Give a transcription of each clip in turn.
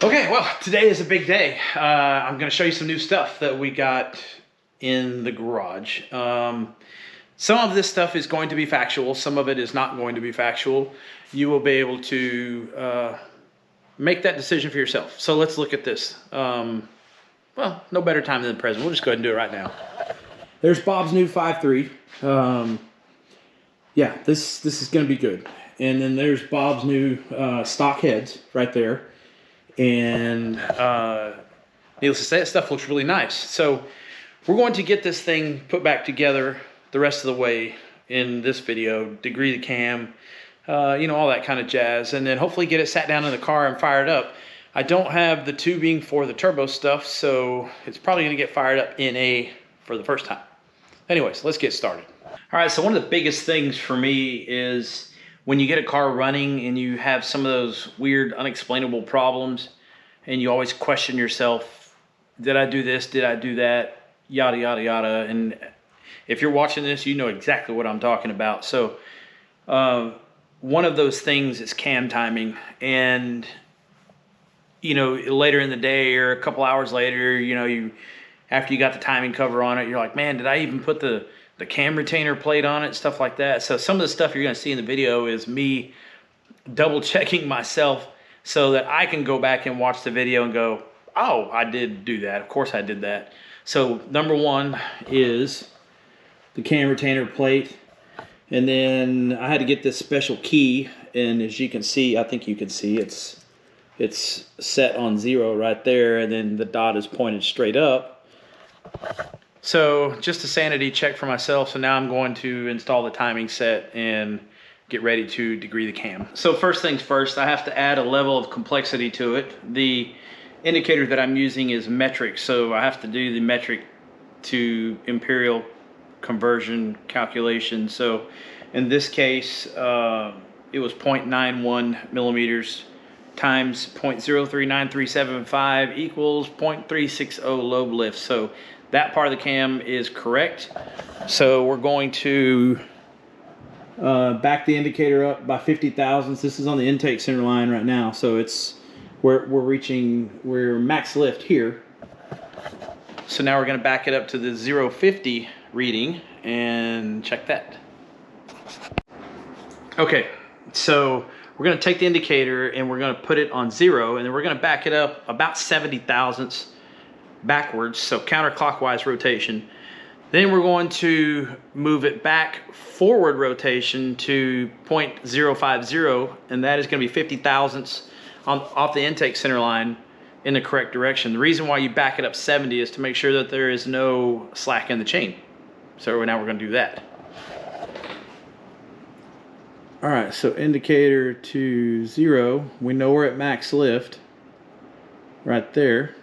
Okay, well, today is a big day. I'm going to show you some new stuff that we got in the garage. Some of this stuff is going to be factual. Some of it is not going to be factual. You will be able to make that decision for yourself. So let's look at this. Well, no better time than the present. We'll just go ahead and do it right now. There's Bob's new 5.3. Yeah, this is going to be good. And then there's Bob's new stock heads right there. And needless to say, that stuff looks really nice. So we're going to get this thing put back together the rest of the way in this video, degree the cam, all that kind of jazz, and then hopefully get it sat down in the car and fired up. I don't have the tubing for the turbo stuff, so it's probably going to get fired up in A for the first time. Anyways, let's get started. All right, so one of the biggest things for me is when you get a car running and you have some of those weird, unexplainable problems, and you always question yourself, did I do this? Did I do that? Yada, yada, yada. And if you're watching this, you know exactly what I'm talking about. So one of those things is cam timing. And, later in the day or a couple hours later, after you got the timing cover on it, you're like, man, did I even put the cam retainer plate on it, stuff like that. So some of the stuff you're going to see in the video is me double checking myself so that I can go back and watch the video and go, oh, I did do that. Of course I did that. So number one is the cam retainer plate. And then I had to get this special key. And as you can see, I think you can see it's set on 0 right there. And then the dot is pointed straight up. So just a sanity check for myself. So now I'm going to install the timing set and get ready to degree the cam. So first things first, I have to add a level of complexity to it. The indicator that I'm using is metric. So I have to do the metric to imperial conversion calculation. So in this case, it was 0.91 millimeters times 0.039375 equals 0.360 lobe lift. So that part of the cam is correct. So we're going to back the indicator up by 50 thousandths. This is on the intake center line right now. So we're max lift here. So now we're going to back it up to the 0.50 reading and check that. Okay, so we're going to take the indicator and we're going to put it on 0, and then we're going to back it up about 70 thousandths backwards, so counterclockwise rotation. Then we're going to move it back forward rotation to 0.050, and that is going to be 50 thousandths off the intake center line in the correct direction. The reason why you back it up 70 is to make sure that there is no slack in the chain. So now we're going to do that. All right, so indicator to 0. We know we're at max lift right there.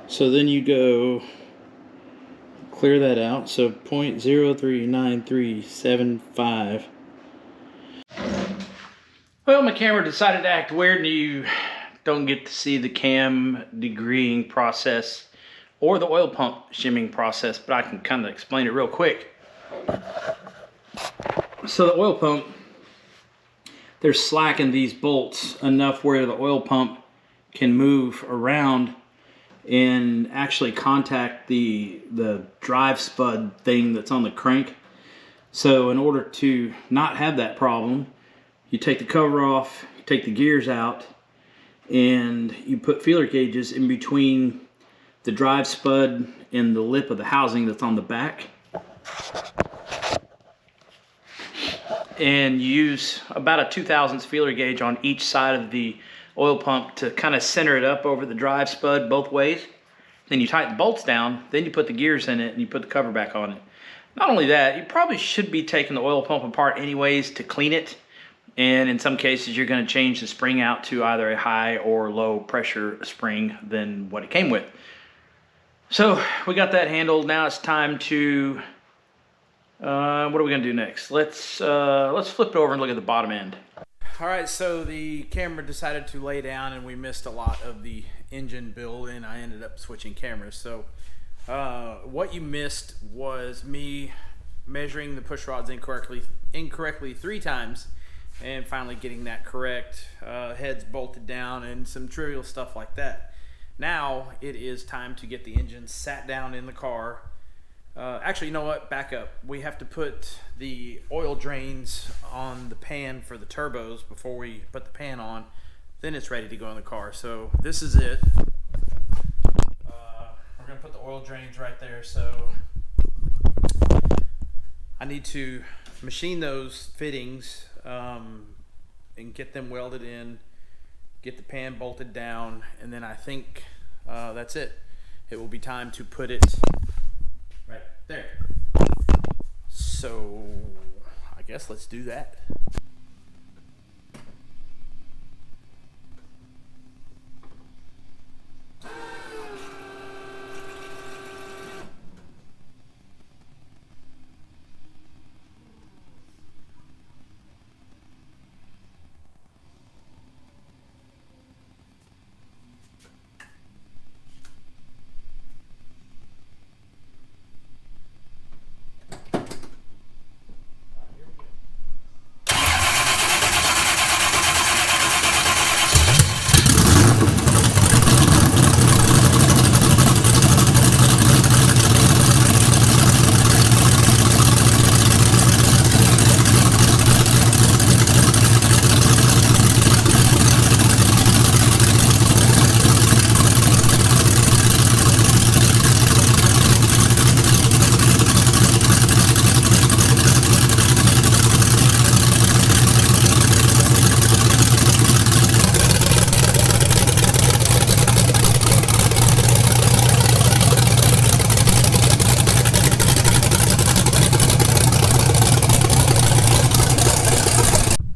So then you go clear that out. So 0.039375. Well, my camera decided to act weird, and you don't get to see the cam degreeing process or the oil pump shimming process, but I can kind of explain it real quick. So the oil pump, there's slack in these bolts enough where the oil pump can move around and actually contact the drive spud thing that's on the crank. So in order to not have that problem, you take the cover off, you take the gears out, and you put feeler gauges in between the drive spud and the lip of the housing that's on the back. And you use about a 2/1000 feeler gauge on each side of the oil pump to kind of center it up over the drive spud both ways. Then you tighten the bolts down, then you put the gears in it and you put the cover back on it. Not only that, you probably should be taking the oil pump apart anyways to clean it. And in some cases, you're going to change the spring out to either a high or low pressure spring than what it came with. So we got that handled. Now it's time to, what are we going to do next? Let's flip it over and look at the bottom end. All right, so the camera decided to lay down and we missed a lot of the engine build, and I ended up switching cameras. So what you missed was me measuring the push rods incorrectly 3 times, and finally getting that correct, heads bolted down, and some trivial stuff like that. Now it is time to get the engine sat down in the car. Actually, you know what? Back up. We have to put the oil drains on the pan for the turbos before we put the pan on. Then it's ready to go in the car. So this is it. We're going to put the oil drains right there. So I need to machine those fittings and get them welded in, get the pan bolted down, and then I think that's it. It will be time to put it right there. So I guess let's do that.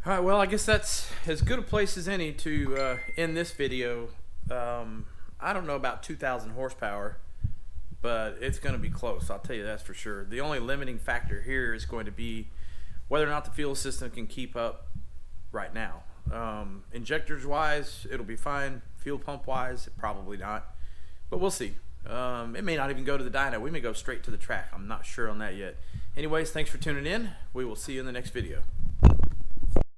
Alright, well, I guess that's as good a place as any to end this video. I don't know about 2,000 horsepower, but it's going to be close, I'll tell you that's for sure. The only limiting factor here is going to be whether or not the fuel system can keep up right now. Injectors wise, it'll be fine. Fuel pump wise, probably not, but we'll see. It may not even go to the dyno. We may go straight to the track. I'm not sure on that yet. Anyways, thanks for tuning in. We will see you in the next video.